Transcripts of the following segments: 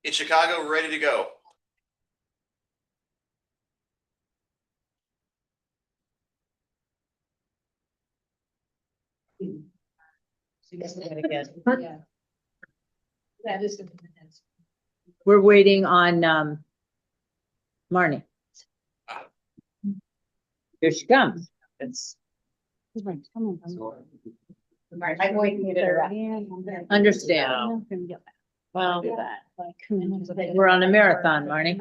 in Chicago, ready to go. We're waiting on Marnie. Here she comes. Understand. Well, we're on a marathon, Marnie.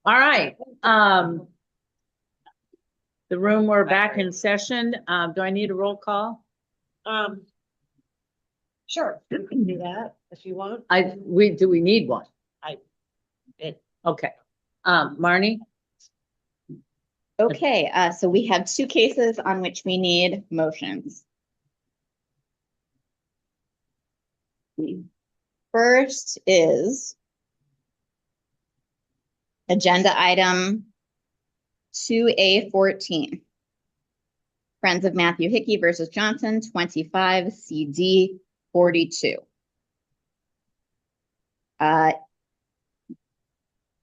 All right. The room, we're back in session. Do I need a roll call? Sure, you can do that if you want. Do we need one? Okay. Marnie? Okay, so we have two cases on which we need motions. The first is agenda item 2A14. Friends of Matthew Hickey versus Johnson, 25 CD 42.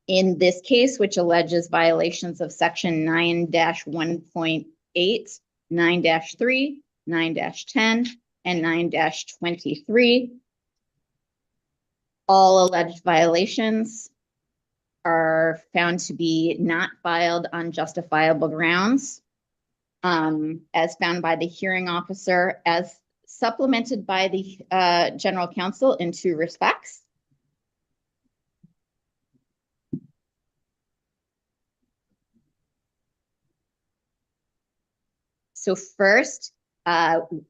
In this case, which alleges violations of section 9-1.8, 9-3, 9-10, and 9-23. All alleged violations are found to be not filed on justifiable grounds, as found by the hearing officer, as supplemented by the general counsel in two respects. So first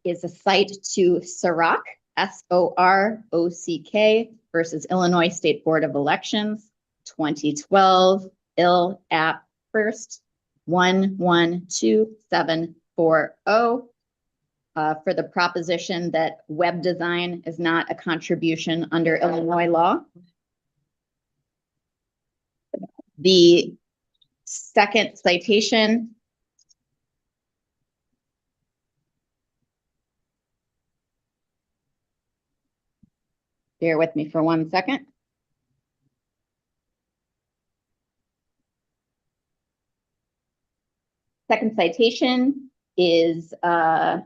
is a cite to Sorock, SOROCK versus Illinois State Board of Elections, 2012, Ill App First 112740, for the proposition that web design is not a contribution under Illinois law. The second citation bear with me for 1 second. Second citation is a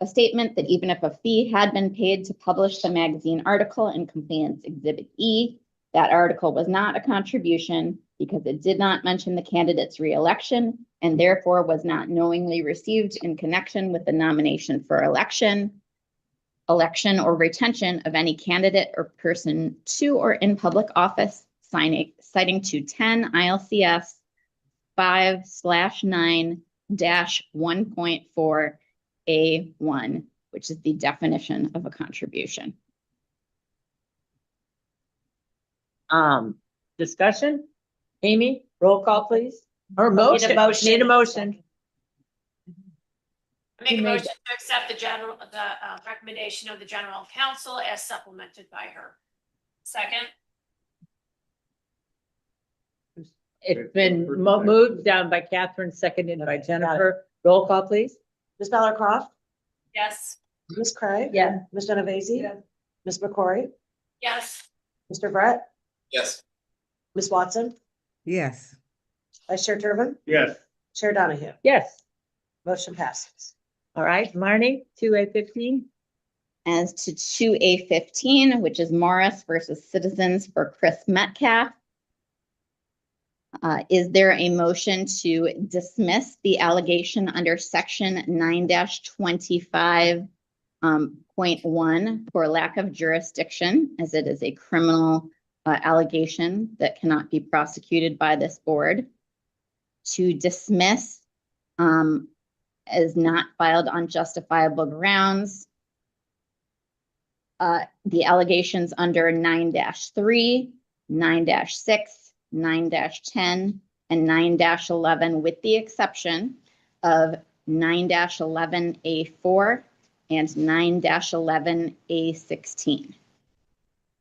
statement that even if a fee had been paid to publish the magazine article in Complainants Exhibit E, that article was not a contribution because it did not mention the candidate's re-election and therefore was not knowingly received in connection with the nomination for election or retention of any candidate or person to or in public office, citing to 10 ILCS 5/9-1.4 A1, which is the definition of a contribution. Discussion? Amy, roll call, please. Or motion. Need a motion. Make a motion to accept the recommendation of the general counsel as supplemented by her. Second. It's been moved down by Catherine, seconded by Jennifer. Roll call, please. Ms. Ballarcroft, Yes. Ms. Craig. Yeah. Ms. Genovese. Ms. McCrory, Yes. Mr. Brett, Yes. Ms. Watson, Yes. Vice Chair Turbin, Yes. Chair Donahue. Yes. Motion passes. All right, Marnie, 2A15. As to 2A15, which is Morris versus Citizens for Chris Metcalf. Is there a motion to dismiss the allegation under section 9-25.1 for lack of jurisdiction, as it is a criminal allegation that cannot be prosecuted by this board? To dismiss as not filed on justifiable grounds. The allegations under 9-3, 9-6, 9-10, and 9-11, with the exception of 9-11A4 and 9-11A16.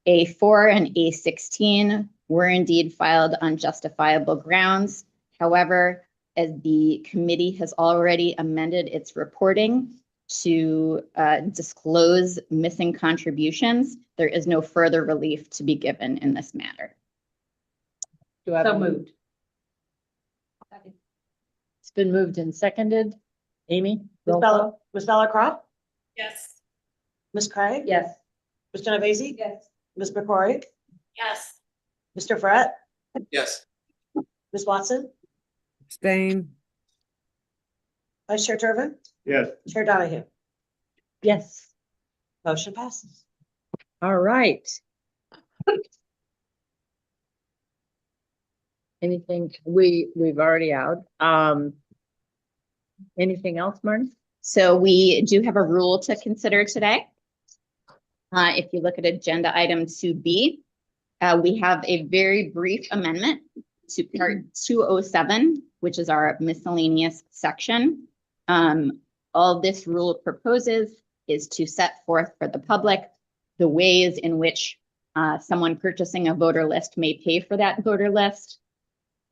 A4 and A16 were indeed filed on justifiable grounds. However, as the committee has already amended its reporting to disclose missing contributions, there is no further relief to be given in this matter. Do I have So a- moved. It's been moved and seconded. Amy? Ms. roll Bella, call. Ms. Bella Croft, Yes. Ms. Craig? Yes. Ms. Genovese? Yes. Ms. McCrory? Yes. Mr. Brett? Yes. Ms. Watson? Abstain. Vice Chair Turbin? Yes. Chair Donahue? Yes. Motion passes. All right. Anything, we've already out. Anything else, Martin? So we do have a rule to consider today. If you look at agenda item 2B, we have a very brief amendment to part 207, which is our miscellaneous section. All this rule proposes is to set forth for the public the ways in which someone purchasing a voter list may pay for that voter list.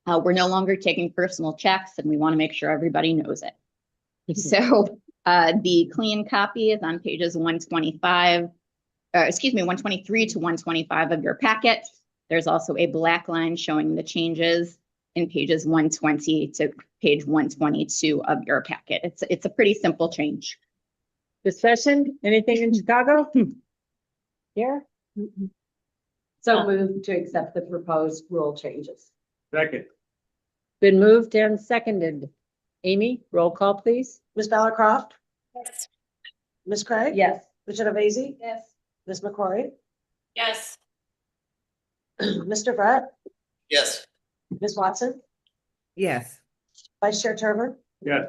We're no longer taking personal checks, and we want to make sure everybody knows it. So the clean copy is on pages 123 to 125 of your packet. There's also a black line showing the changes in pages 120 to page 122 of your packet. It's a pretty simple change. Discussion, anything in Chicago? Here? So moved to accept the proposed rule changes. Second. Been moved and seconded. Amy, roll call, please. Ms. Bella Croft? Yes. Ms. Craig? Yes. Ms. Genovese? Yes. Ms. McCrory? Yes. Mr. Brett? Yes. Ms. Watson? Yes. Vice Chair Turbin? Yes.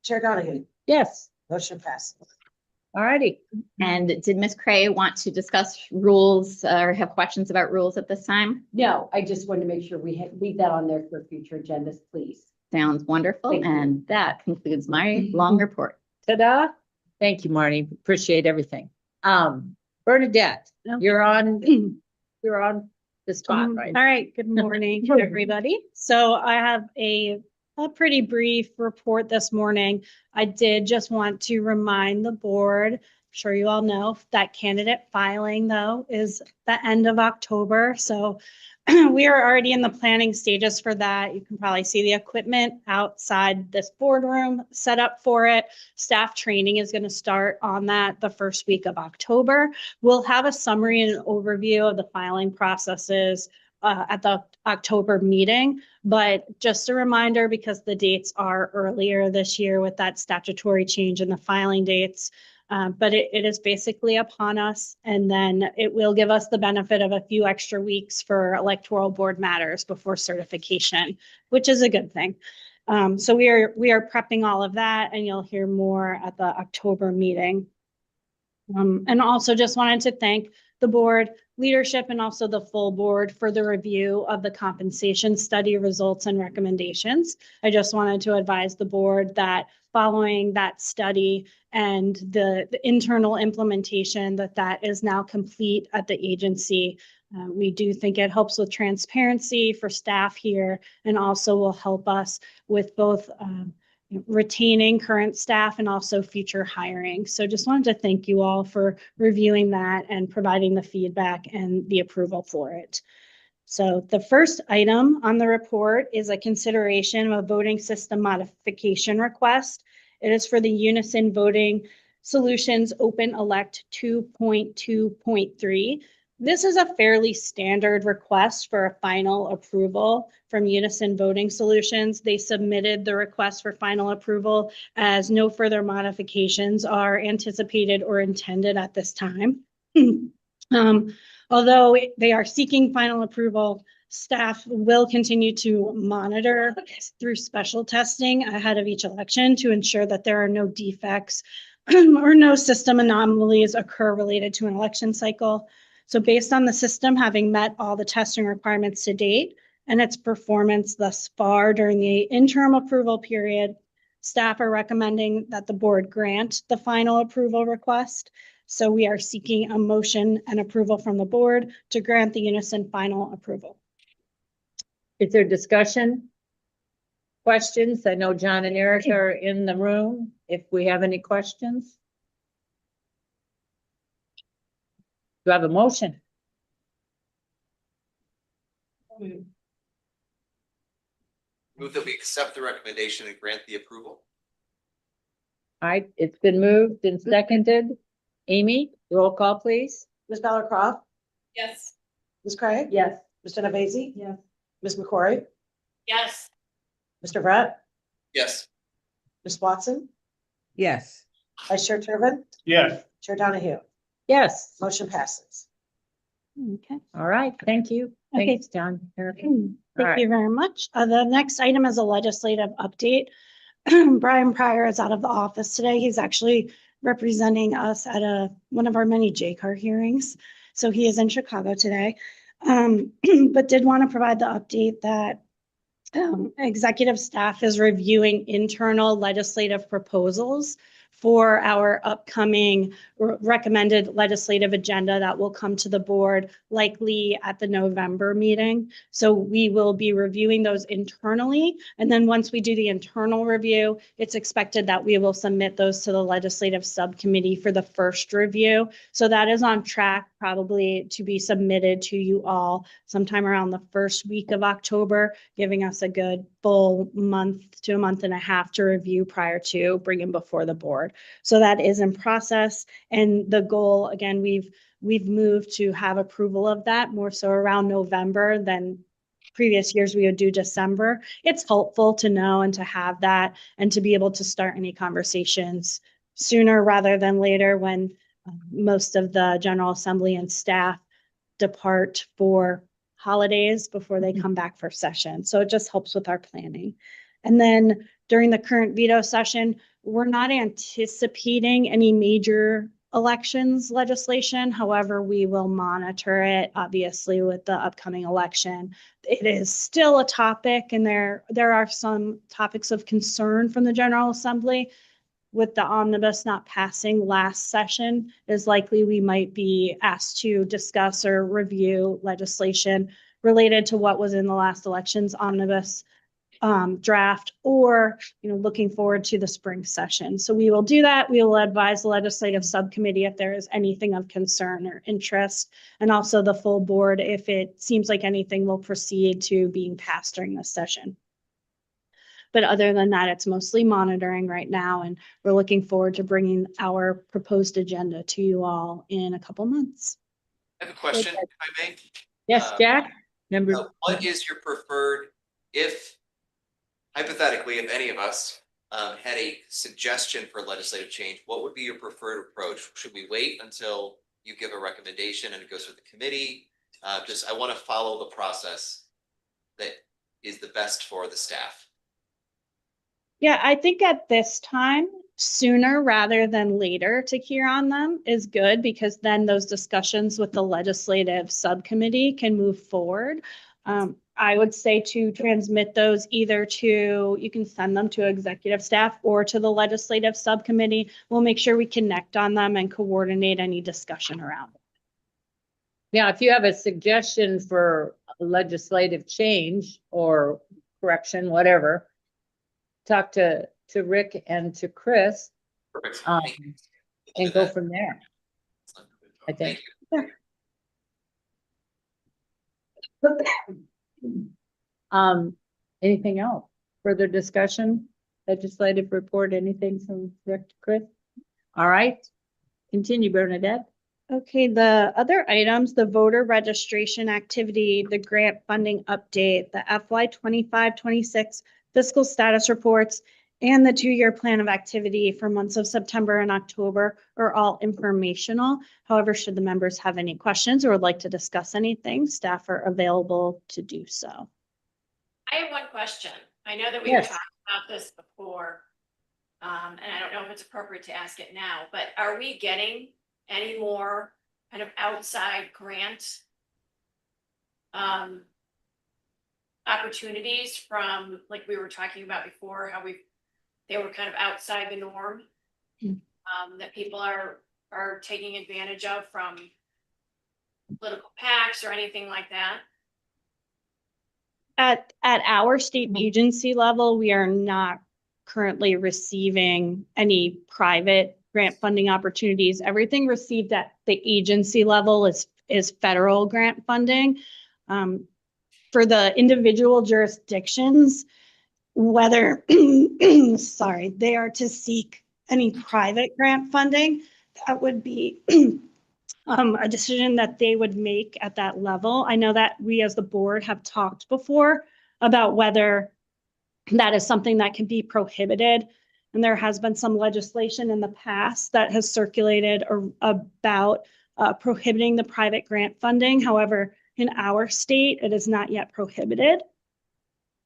Chair Donahue? Yes. Motion passes. All righty. And did Ms. Cray want to discuss rules or have questions about rules at this time? No, I just wanted to make sure we leave that on there for future agendas, please. Sounds wonderful. Thank you. And that concludes my long report. Ta-da. Thank you, Marty. Appreciate everything. Bernadette, you're on the spot, right? All right, good morning, everybody. So I have a pretty brief report this morning. I did just want to remind the board, I'm sure you all know, that candidate filing though is the end of October. So we are already in the planning stages for that. You can probably see the equipment outside this boardroom set up for it. Staff training is going to start on that the first week of October. We'll have a summary and an overview of the filing processes at the October meeting. But just a reminder, because the dates are earlier this year with that statutory change in the filing dates, but it is basically upon us. And then it will give us the benefit of a few extra weeks for electoral board matters before certification, which is a good thing. So we are prepping all of that, and you'll hear more at the October meeting. And also just wanted to thank the board leadership and also the full board for the review of the compensation study results and recommendations. I just wanted to advise the board that following that study and the internal implementation that is now complete at the agency, we do think it helps with transparency for staff here and also will help us with both retaining current staff and also future hiring. So just wanted to thank you all for reviewing that and providing the feedback and the approval for it. So the first item on the report is a consideration of a voting system modification request. It is for the Unison Voting Solutions Open Elect 2.2.3. This is a fairly standard request for a final approval from Unison Voting Solutions. They submitted the request for final approval as no further modifications are anticipated or intended at this time. Although they are seeking final approval, staff will continue to monitor through special testing ahead of each election to ensure that there are no defects or no system anomalies occur related to an election cycle. So based on the system having met all the testing requirements to date and its performance thus far during the interim approval period, staff are recommending that the board grant the final approval request. So we are seeking a motion and approval from the board to grant the Unison final approval. Is there discussion? Questions? I know John and Eric are in the room. If we have any questions. Do I have a motion? Move that we accept the recommendation and grant the approval. All right, it's been moved and seconded. Amy, roll call, please. Ms. Bella Croft, Yes. Ms. Craig, Yes. Ms. Genovese, Yes. Ms. McCory, Yes. Mr. Brett, Yes. Ms. Watson, yes, Vice Chair Turbin, Yes. Chair Donahue. Yes. Motion passes. Okay. All right, thank you. Okay. Thanks, John. Erica. Thank right. you very much. The next item is a legislative update. Brian Pryor is out of the office today. He's actually representing us at one of our many JCAR hearings. So he is in Chicago today. But did want to provide the update that executive staff is reviewing internal legislative proposals for our upcoming recommended legislative agenda that will come to the board likely at the November meeting. So we will be reviewing those internally. And then once we do the internal review, it's expected that we will submit those to the legislative subcommittee for the first review. So that is on track probably to be submitted to you all sometime around the first week of October, giving us a good full month to a month and a half to review prior to bringing before the board. So that is in process. And the goal, again, we've moved to have approval of that more so around November than previous years we would do December. It's helpful to know and to have that and to be able to start any conversations sooner rather than later when most of the General Assembly and staff depart for holidays before they come back for session. So it just helps with our planning. And then during the current veto session, we're not anticipating any major elections legislation. However, we will monitor it, obviously, with the upcoming election. It is still a topic, and there are some topics of concern from the General Assembly. With the omnibus not passing last session, it is likely we might be asked to discuss or review legislation related to what was in the last election's omnibus draft, or looking forward to the spring session. So we will do that. We will advise the legislative subcommittee if there is anything of concern or interest, and also the full board if it seems like anything will proceed to being passed during this session. But other than that, it's mostly monitoring right now, and we're looking forward to bringing our proposed agenda to you all in a couple months. I have a question, if I may. Yes, Jack? What is your preferred, if hypothetically, if any of us had a suggestion for legislative change, what would be your preferred approach? Should we wait until you give a recommendation and it goes through the committee? I want to follow the process that is the best for the staff. Yeah, I think at this time, sooner rather than later to hear on them is good, because then those discussions with the legislative subcommittee can move forward. I would say to transmit those either to, you can send them to executive staff or to the legislative subcommittee. We'll make sure we connect on them and coordinate any discussion around it. Yeah, if you have a suggestion for legislative change or correction, whatever, talk to Rick and to Chris, Perfect. and go from there. I think. Anything else? Further discussion? Legislative report, anything from Rick to Chris? All right, continue, Bernadette. Okay, the other items, the voter registration activity, the grant funding update, the FY 25-26 fiscal status reports, and the 2-year plan of activity for months of September and October are all informational. However, should the members have any questions or would like to discuss anything, staff are available to do so. I have one question. I know that we Yes. were talking about this before, and I don't know if it's appropriate to ask it now, but are we getting any more kind of outside grant opportunities from, like we were talking about before, how they were kind of outside the norm, that people are taking advantage of from political PACs or anything like that? At our state agency level, we are not currently receiving any private grant funding opportunities. Everything received at the agency level is federal grant funding. For the individual jurisdictions, whether, sorry, they are to seek any private grant funding, that would be a decision that they would make at that level. I know that we as the board have talked before about whether that is something that can be prohibited. And there has been some legislation in the past that has circulated about prohibiting the private grant funding. However, in our state, it is not yet prohibited.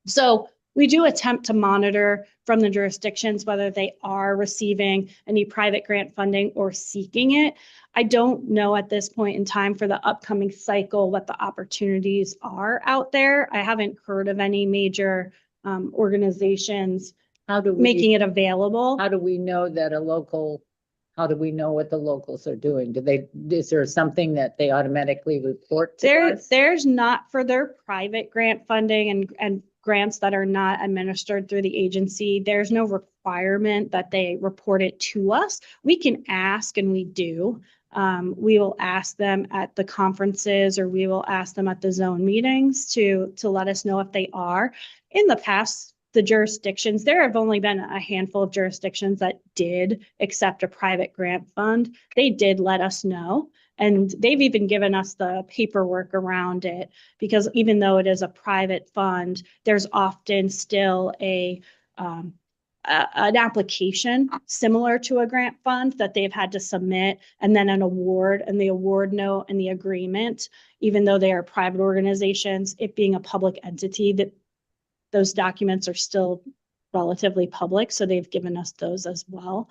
So we do attempt to monitor from the jurisdictions whether they are receiving any private grant funding or seeking it. I don't know at this point in time for the upcoming cycle what the opportunities are out there. I haven't heard of any major organizations How do we, making it available. how do we know that how do we know what the locals are doing? Is there something that they automatically report to us? There's not for their private grant funding and grants that are not administered through the agency. There's no requirement that they report it to us. We can ask, and we do. We will ask them at the conferences, or we will ask them at the zone meetings to let us know if they are. In the past, the jurisdictions, there have only been a handful of jurisdictions that did accept a private grant fund. They did let us know. And they've even given us the paperwork around it, because even though it is a private fund, there's often still an application similar to a grant fund that they've had to submit, and then an award, and the award note and the agreement, even though they are private organizations, it being a public entity, that those documents are still relatively public. So they've given us those as well.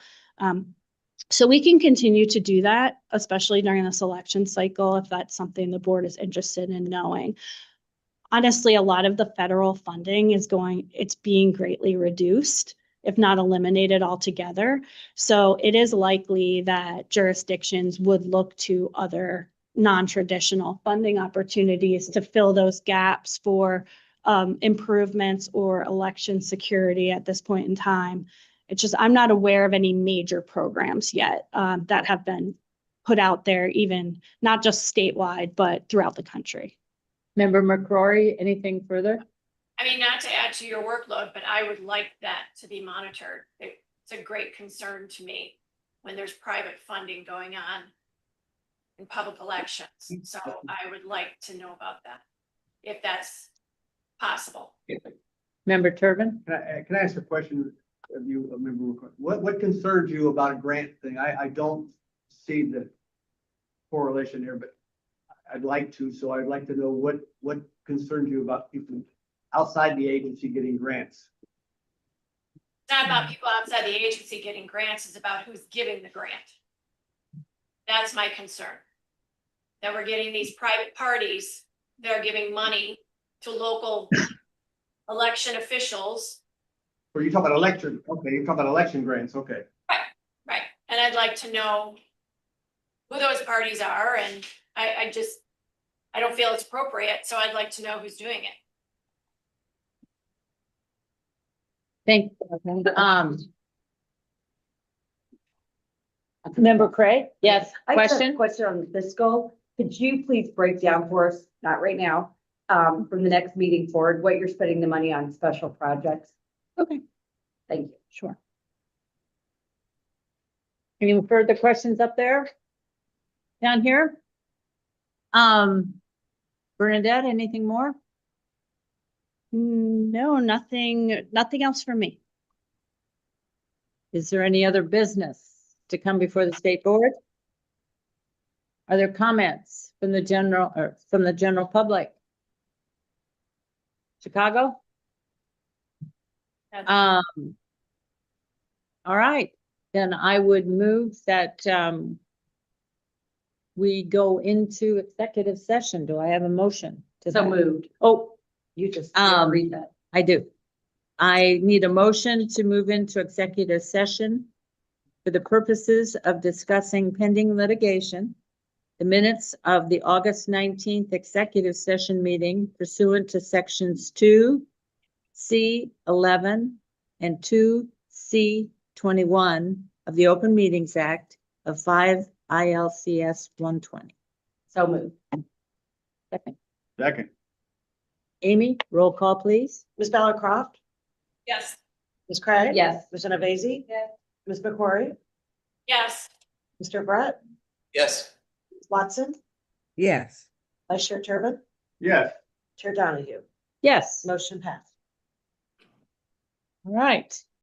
So we can continue to do that, especially during the selection cycle, if that's something the board is interested in knowing. Honestly, a lot of the federal funding it's being greatly reduced, if not eliminated altogether. So it is likely that jurisdictions would look to other non-traditional funding opportunities to fill those gaps for improvements or election security at this point in time. It's just, I'm not aware of any major programs yet that have been put out there, even not just statewide, but throughout the country. Member McCrory, anything further? I mean, not to add to your workload, but I would like that to be monitored. It's a great concern to me when there's private funding going on in public elections. So I would like to know about that, if that's possible. Member Turbin? Can I ask a question of you, Member McCrory? What concerns you about a grant thing? I don't see the correlation there, but I'd like to, so I'd like to know what concerns you about people outside the agency getting grants. It's not about people outside the agency getting grants, it's about who's giving the grant. That's my concern. That we're getting these private parties that are giving money to local election officials. Or you talk about election, okay, you're talking about election grants, okay. Right, and I'd like to know who those parties are, and I don't feel it's appropriate, so I'd like to know who's doing it. Thank you. Member Craig? Yes, I just have a question? question on the fiscal. Could you please break down for us, not right now, from the next meeting forward, what you're spending the money on special projects? Okay, Thank you. sure. Any further questions up there? Down here? Bernadette, anything more? No, nothing else for me. Is there any other business to come before the state board? Are there comments from the general public? Chicago? All right, then I would move that we go into executive session. Do I have a motion? to So that? moved. Oh, You just read that. I do. I need a motion to move into executive session for the purposes of discussing pending litigation, the minutes of the August 19th executive session meeting pursuant to sections 2C11 and 2C21 of the Open Meetings Act of 5 ILCS 120. So moved. Second. Amy, roll call, please. Ms. Ballard Croft, Yes. Ms. Craig. Yes. Ms. Genovese. Ms. McCrory, Yes. Mr. Brett, Yes. Ms. Watson, yes. Vice Chair Turbin, Yes. Chair Donahue. Yes, Motion passed. all right.